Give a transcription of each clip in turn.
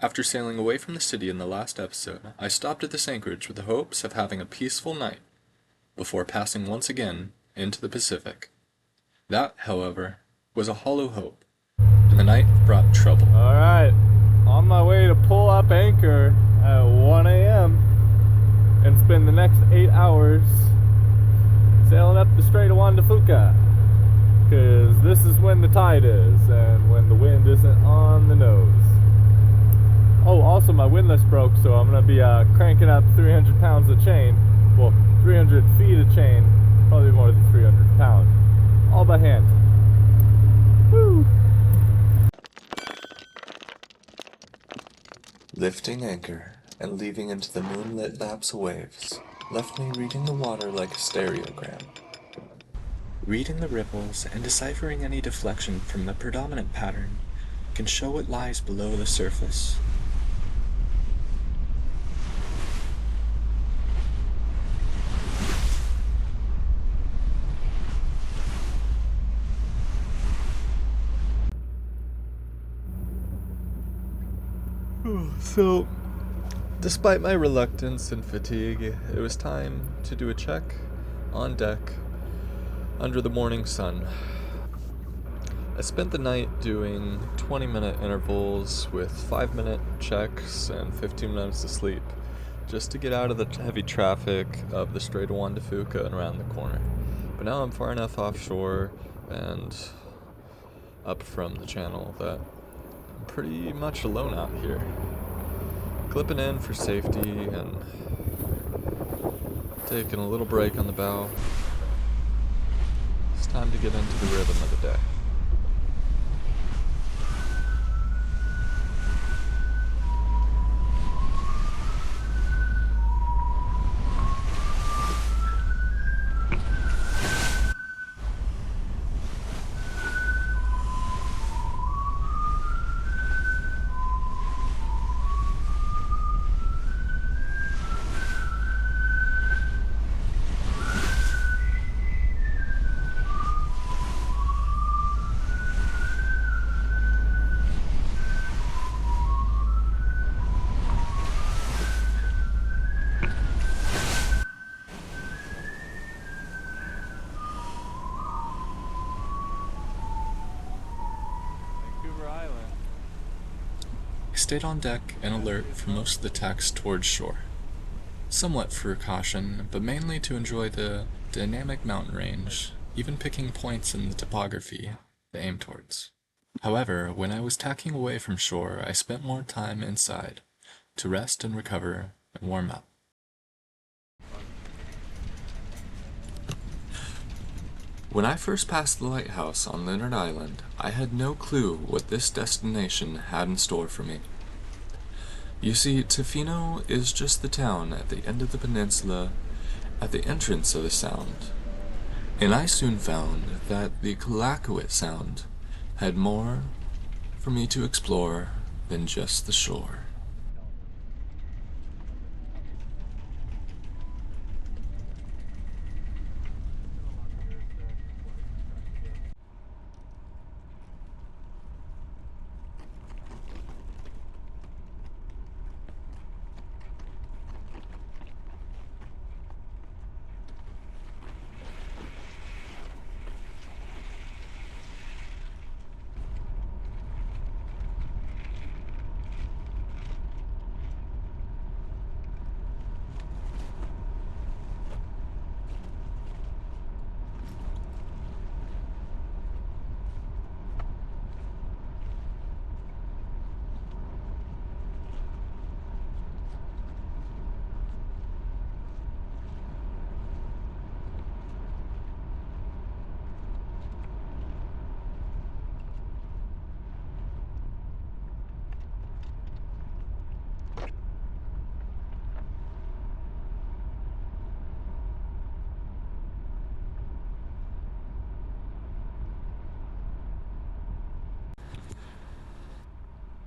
After sailing away from the city in the last episode, I stopped at this anchorage with the hopes of having a peaceful night before passing once again into the Pacific. That, however, was a hollow hope, and the night brought trouble. Alright, on my way to pull up anchor at 1 a.m. and spend the next 8 hours sailing up the Strait of Juan de Fuca. Because this is when the tide is and when the wind isn't on the nose. Oh, also my windlass broke, so I'm going to be cranking up 300 pounds of chain. Well, 300 feet of chain, probably more than 300 pounds. All by hand. Woo! Lifting anchor and leaving into the moonlit laps of waves left me reading the water like a stereogram. Reading the ripples and deciphering any deflection from the predominant pattern can show what lies below the surface. So, despite my reluctance and fatigue, it was time to do a check on deck under the morning sun. I spent the night doing 20-minute intervals with 5-minute checks and 15 minutes of sleep, just to get out of the heavy traffic of the Strait of Juan de Fuca and around the corner. But now I'm far enough offshore and up from the channel that I'm pretty much alone out here. Clipping in for safety and taking a little break on the bow. It's time to get into the rhythm of the day. I stayed on deck and alert for most of the tacks towards shore. Somewhat for caution, but mainly to enjoy the dynamic mountain range, even picking points in the topography to aim towards. However, when I was tacking away from shore, I spent more time inside to rest and recover and warm up. When I first passed the lighthouse on Leonard Island, I had no clue what this destination had in store for me. You see, Tofino is just the town at the end of the peninsula, at the entrance of the sound, and I soon found that the Kalakaut Sound had more for me to explore than just the shore.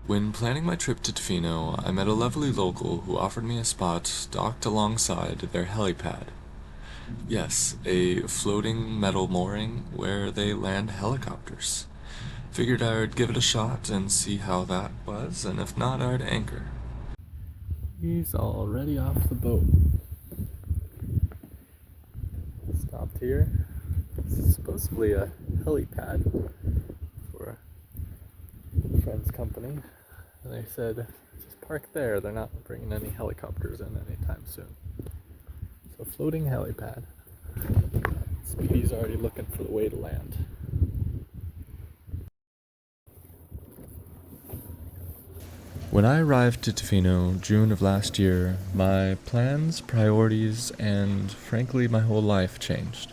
When planning my trip to Tofino, I met a lovely local who offered me a spot docked alongside their helipad. Yes, a floating metal mooring where they land helicopters. Figured I would give it a shot and see how that was, and if not, I'd anchor. He's already off the boat. Stopped here. This is supposedly a helipad for a friend's company. And they said, just park there. They're not bringing any helicopters in anytime soon. So floating helipad. Speedy's already looking for the way to land. When I arrived to Tofino, June of last year, my plans, priorities, and frankly my whole life changed.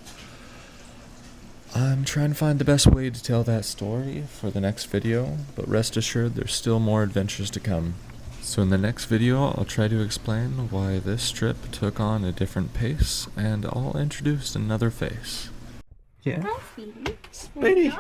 I'm trying to find the best way to tell that story for the next video, but rest assured there's still more adventures to come. So in the next video, I'll try to explain why this trip took on a different pace, and I'll introduce another face. Yeah? Hi, Speedy. Speedy!